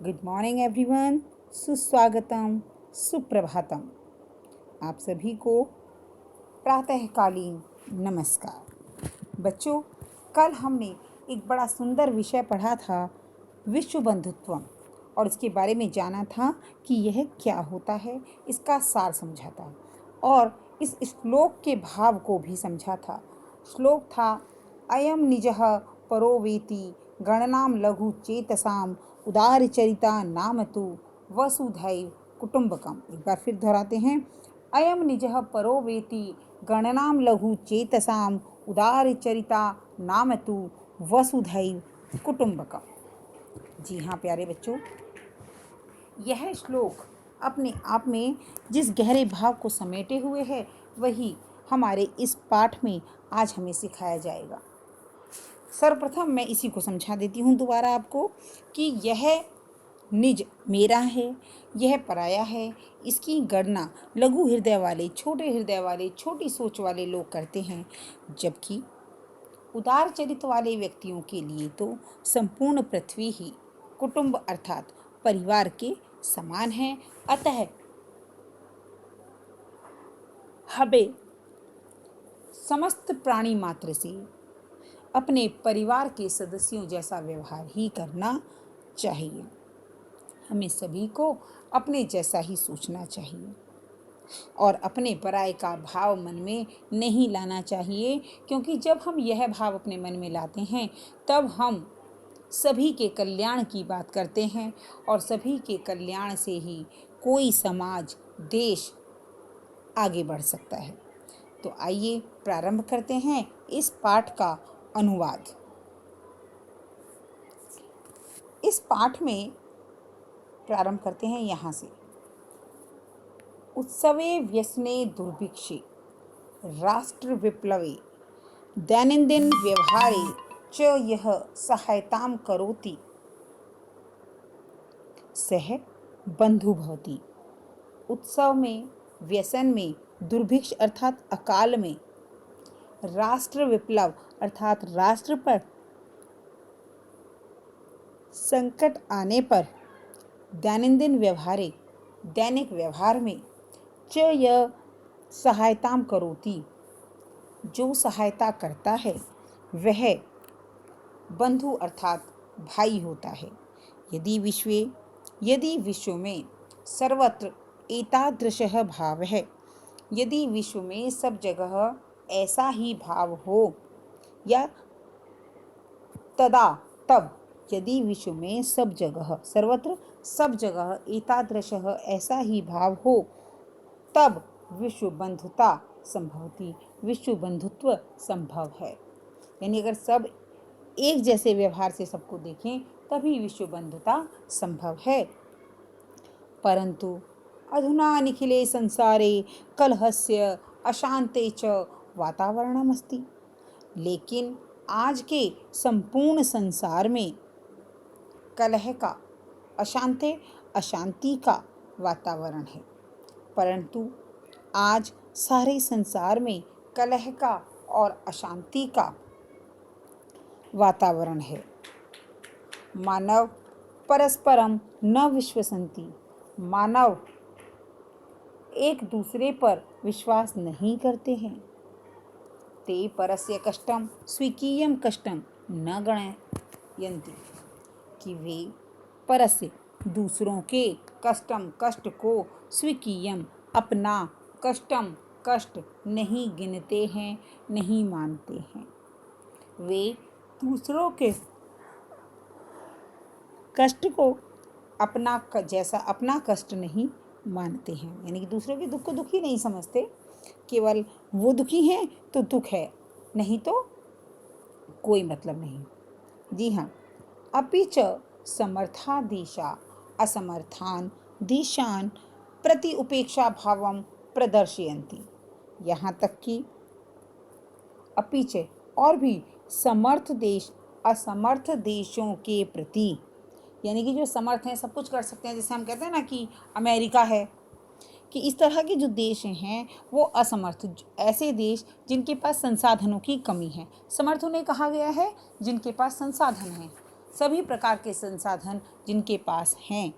Good morning everyone, सुस्वागतम, सुप्रभातम। आप सभी को प्रातःकालीन नमस्कार। बच्चों, कल हमने एक बड़ा सुंदर विषय पढ़ा था, विश्व बंधुत्वम, और इसके बारे में जाना था कि यह क्या होता है, इसका सार समझा था और इस श्लोक के भाव को भी समझा था। श्लोक था अयम निजः परो वेति गणनाम लघु चेतसाम उदारचरिता नाम तु वसुधैव कुटुंबकम। एक बार फिर दोहराते हैं, अयम निजः परो वेति गणनाम लघु चेतसाम उदारचरिता नाम तु वसुधैव कुटुंबकम। जी हाँ प्यारे बच्चों, यह श्लोक अपने आप में जिस गहरे भाव को समेटे हुए है वही हमारे इस पाठ में आज हमें सिखाया जाएगा। सर्वप्रथम मैं इसी को समझा देती हूँ दोबारा आपको कि यह निज मेरा है, यह पराया है। इसकी गणना लघु हृदय वाले, छोटे हृदय वाले, छोटी सोच वाले लोग करते हैं, जबकि उदार चरित्र वाले व्यक्तियों के लिए तो संपूर्ण पृथ्वी ही कुटुंब अर्थात परिवार के समान है। अतः हमें समस्त प्राणी मात्र से अपने परिवार के सदस्यों जैसा व्यवहार ही करना चाहिए। हमें सभी को अपने जैसा ही सोचना चाहिए और अपने पराये का भाव मन में नहीं लाना चाहिए, क्योंकि जब हम यह भाव अपने मन में लाते हैं तब हम सभी के कल्याण की बात करते हैं और सभी के कल्याण से ही कोई समाज, देश आगे बढ़ सकता है। तो आइए प्रारंभ करते हैं इस पाठ का अनुवाद। इस पाठ में प्रारंभ करते हैं यहाँ से। उत्सवे व्यसने दुर्भिक्षे राष्ट्र विप्लवे दैनंदिन व्यवहारे च यह सहायतां करोति सह बंधु भवति। उत्सव में, व्यसन में, दुर्भिक्ष अर्थात अकाल में, राष्ट्र विप्लव अर्थात राष्ट्र पर संकट आने पर, दैनंदिन व्यवहारे दैनिक व्यवहार में, च यह सहायतां करोति जो सहायता करता है वह बंधु अर्थात भाई होता है। यदि विश्व में सर्वत्र एतादृशः भाव है, यदि विश्व में सब जगह ऐसा ही भाव हो, या तब यदि विश्व में सब जगह, सर्वत्र सब जगह एतादृशः ऐसा ही भाव हो, तब विश्व बंधुता संभवती, विश्व बंधुत्व संभव है। यानी अगर सब एक जैसे व्यवहार से सबको देखें तभी विश्व बंधुता संभव है। परंतु अधुना निखिले संसारे कलहस्य अशांते च वातावरणमस्ति। लेकिन आज के संपूर्ण संसार में कलह का, अशांति का वातावरण है। परंतु आज सारे संसार में कलह का और अशांति का वातावरण है। मानव परस्परम न विश्वसन्ति, मानव एक दूसरे पर विश्वास नहीं करते हैं। ते परस्य कष्टम स्वीकीयम कष्टम न गणयन्ति, कि वे परस्य दूसरों के कष्ट को स्वीकीयम अपना कष्ट नहीं गिनते हैं, नहीं मानते हैं। वे दूसरों के कष्ट को अपना कष्ट नहीं मानते हैं। यानी कि दूसरों के दुख को दुख ही नहीं समझते, केवल वो दुखी हैं तो दुख है, नहीं तो कोई मतलब नहीं। जी हाँ, अपि च समर्थादेशा असमर्थान देशान प्रति उपेक्षा भावम प्रदर्शयन्ति। यहाँ तक कि अपि च और भी समर्थ देश असमर्थ देशों के प्रति, यानी कि जो समर्थ हैं, सब कुछ कर सकते हैं, जैसे हम कहते हैं ना कि अमेरिका है, कि इस तरह के जो देश हैं वो असमर्थ, ऐसे देश जिनके पास संसाधनों की कमी है। समर्थ उन्हें कहा गया है जिनके पास संसाधन हैं, सभी प्रकार के संसाधन जिनके पास हैं,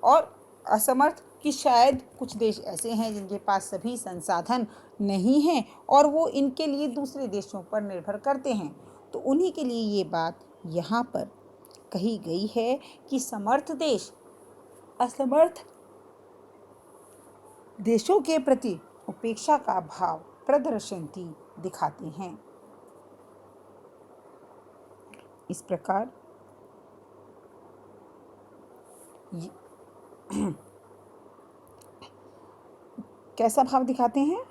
और असमर्थ कि शायद कुछ देश ऐसे हैं जिनके पास सभी संसाधन नहीं हैं और वो इनके लिए दूसरे देशों पर निर्भर करते हैं। तो उन्हीं के लिए ये बात यहाँ पर कही गई है कि समर्थ देश असमर्थ देशों के प्रति उपेक्षा का भाव प्रदर्शनती दिखाते हैं। इस प्रकार कैसा भाव दिखाते हैं?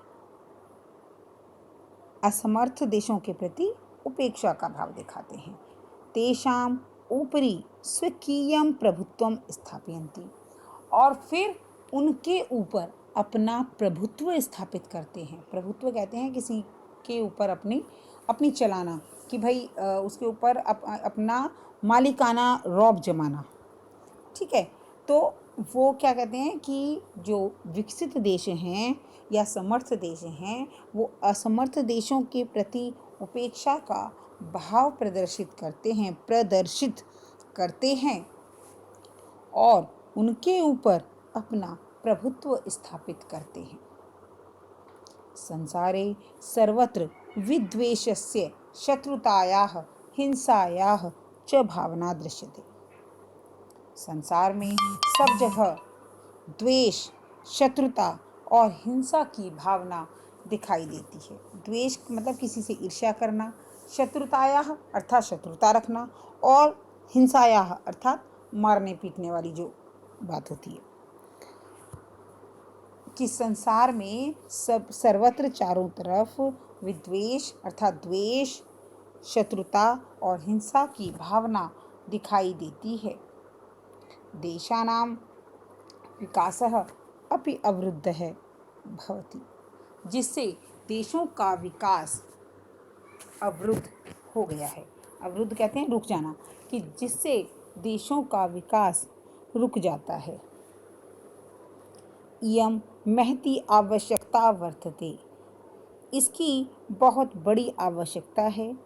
असमर्थ देशों के प्रति उपेक्षा का भाव दिखाते हैं। तेषाम ऊपरी स्वकीयं प्रभुत्वम स्थापयन्ति, और फिर उनके ऊपर अपना प्रभुत्व स्थापित करते हैं। प्रभुत्व कहते हैं किसी के ऊपर अपनी चलाना, कि भाई उसके ऊपर अपना मालिकाना रौब जमाना। ठीक है, तो वो क्या कहते हैं कि जो विकसित देश हैं या समर्थ देश हैं, वो असमर्थ देशों के प्रति उपेक्षा का भाव प्रदर्शित करते हैं और उनके ऊपर अपना प्रभुत्व स्थापित करते हैं। संसारे सर्वत्र विद्वेषस्य शत्रुतायाः हिंसायाः च भावना दृश्यते। संसार में सब जगह द्वेष, शत्रुता और हिंसा की भावना दिखाई देती है। द्वेष मतलब किसी से ईर्ष्या करना, शत्रुतायाः अर्थात शत्रुता रखना, और हिंसायाः अर्थात मारने पीटने वाली जो बात होती है। कि संसार में सर्वत्र चारों तरफ विद्वेष अर्थात द्वेष, शत्रुता और हिंसा की भावना दिखाई देती है। देशानां विकासः अपि अवरुद्धः भवति, जिससे देशों का विकास अवरुद्ध हो गया है। अवरुद्ध कहते हैं रुक जाना, कि जिससे देशों का विकास रुक जाता है। इयं महती आवश्यकता वर्तते, इसकी बहुत बड़ी आवश्यकता है।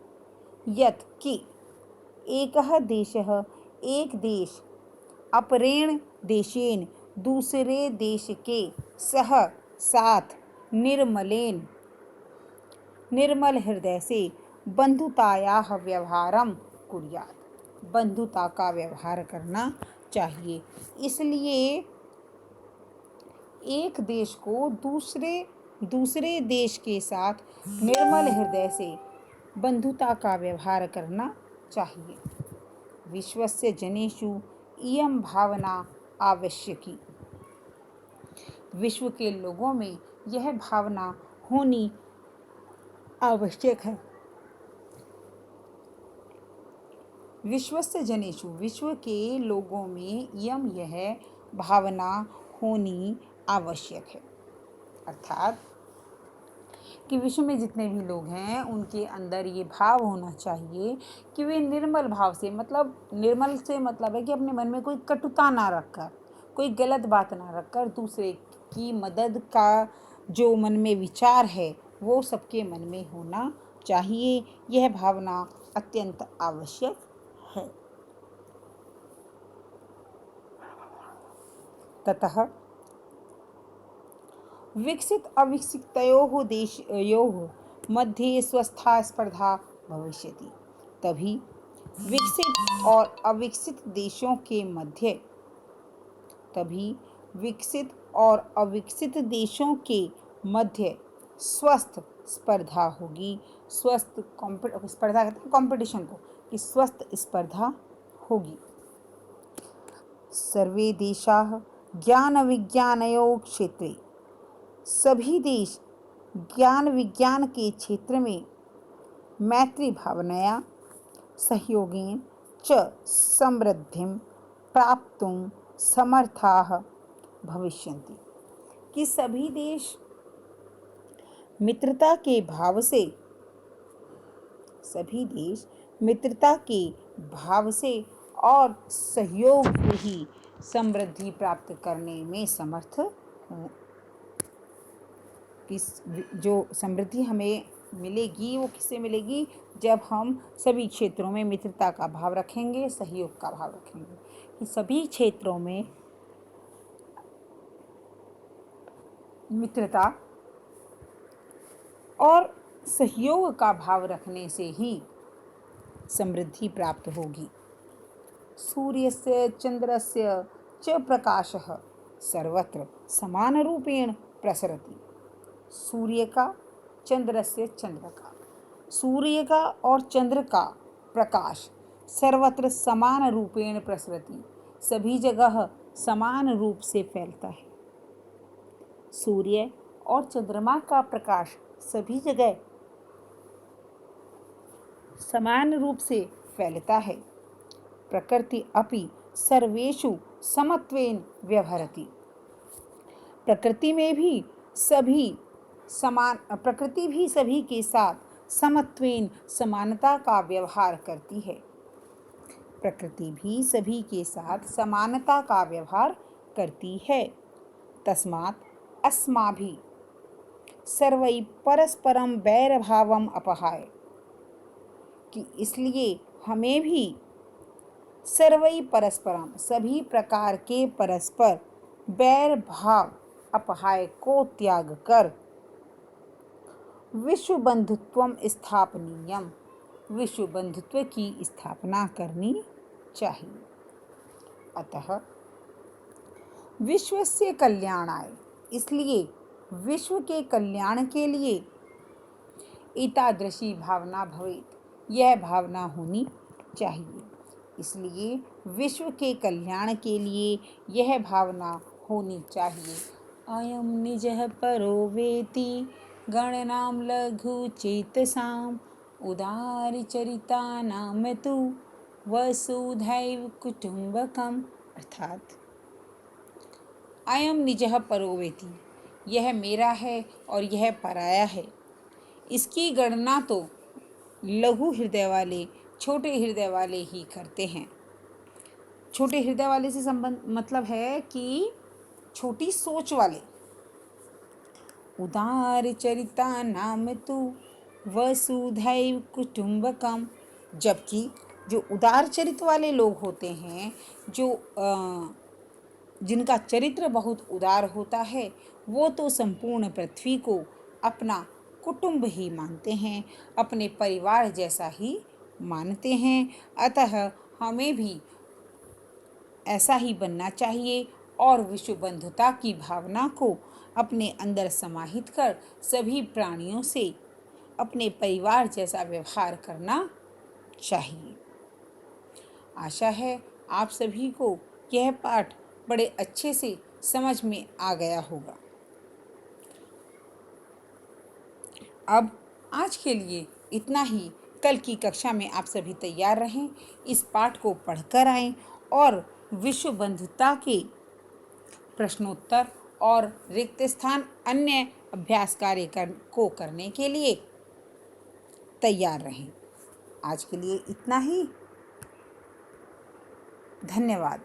यत् कि एकः देशः एक देश अपरेण देशेन दूसरे देश के साथ निर्मल हृदय से बंधुतायाः व्यवहारं कुर्यात्, बंधुता का व्यवहार करना चाहिए। इसलिए एक देश को दूसरे देश के साथ निर्मल हृदय से बंधुता का व्यवहार करना चाहिए। विश्वस्य जनेषु इयं भावना आवश्यकी, विश्व के लोगों में यह भावना होनी आवश्यक है। विश्वस्य जनेषु विश्व के लोगों में यह भावना होनी आवश्यक है, अर्थात कि विश्व में जितने भी लोग हैं उनके अंदर ये भाव होना चाहिए कि वे निर्मल भाव से, मतलब निर्मल से मतलब है कि अपने मन में कोई कटुता ना रखकर, कोई गलत बात ना रखकर दूसरे की मदद का जो मन में विचार है वो सबके मन में होना चाहिए। यह भावना अत्यंत आवश्यक है। ततः विकसित अविकसितयोः देशयोः मध्ये स्वस्था स्पर्धा भविष्यति, तभी विकसित और अविकसित देशों के मध्य स्वस्थ स्पर्धा होगी। स्वस्थ स्पर्धा कहते हैं कॉम्पिटिशन को, कि स्वस्थ स्पर्धा होगी। सर्वे देशाः ज्ञान विज्ञानयोः क्षेत्रे, सभी देश ज्ञान विज्ञान के क्षेत्र में मैत्री भावनया सहयोगेन च समृद्धिं प्राप्तुं समर्थाः भविष्यन्ति, कि सभी देश मित्रता के भाव से और सहयोग से ही समृद्धि प्राप्त करने में समर्थ हों। जो समृद्धि हमें मिलेगी वो किससे मिलेगी? जब हम सभी क्षेत्रों में मित्रता का भाव रखेंगे, सहयोग का भाव रखेंगे कि सभी क्षेत्रों में मित्रता और सहयोग का भाव रखने से ही समृद्धि प्राप्त होगी। सूर्यस्य चंद्रस्य च प्रकाशः सर्वत्र समानरूपेण प्रसरति। सूर्य का, सूर्य का और चंद्र का प्रकाश सर्वत्र समान रूपेण प्रसरति, सभी जगह समान रूप से फैलता है। सूर्य और चंद्रमा का प्रकाश सभी जगह समान रूप से फैलता है। प्रकृति अपि सर्वेषु समत्वेन व्यवहरति। प्रकृति भी सभी के साथ समत्वेन समानता का व्यवहार करती है। प्रकृति भी सभी के साथ समानता का व्यवहार करती है। तस्मात् अस्माभिः सर्वैः परस्परं वैरभावम् अपहाय, कि इसलिए हमें भी सर्वैः परस्परम सभी प्रकार के परस्पर वैर भाव अपहाय को त्याग कर विश्व बंधुत्वम स्थापनीयम, विश्व बंधुत्व की स्थापना करनी चाहिए। अतः विश्वस्य कल्याणाय, इसलिए विश्व के कल्याण के लिए एतादृशी भावना भवेत्, यह भावना होनी चाहिए। इसलिए विश्व के कल्याण के लिए यह भावना होनी चाहिए। अयं निजः परो वेति गणनां लघु चेतसाम् उदारचरितानां तु वसुधैव कुटुम्बकम्। अर्थात अयं निजः परो वेति, यह मेरा है और यह पराया है, इसकी गणना तो लघु हृदय वाले, छोटे हृदय वाले ही करते हैं। छोटे हृदय वाले से संबंध मतलब है कि छोटी सोच वाले। उदार चरिता नाम तु वसुधैव कुटुम्बकम, जबकि जो उदार चरित्र वाले लोग होते हैं, जिनका चरित्र बहुत उदार होता है, वो तो संपूर्ण पृथ्वी को अपना कुटुंब ही मानते हैं, अपने परिवार जैसा ही मानते हैं। अतः हमें भी ऐसा ही बनना चाहिए और विश्व बंधुता की भावना को अपने अंदर समाहित कर सभी प्राणियों से अपने परिवार जैसा व्यवहार करना चाहिए। आशा है आप सभी को यह पाठ बड़े अच्छे से समझ में आ गया होगा। अब आज के लिए इतना ही। कल की कक्षा में आप सभी तैयार रहें, इस पाठ को पढ़कर आएं और विश्व बंधुता के प्रश्नोत्तर और रिक्त स्थान अन्य अभ्यास कार्य को करने के लिए तैयार रहें। आज के लिए इतना ही। धन्यवाद।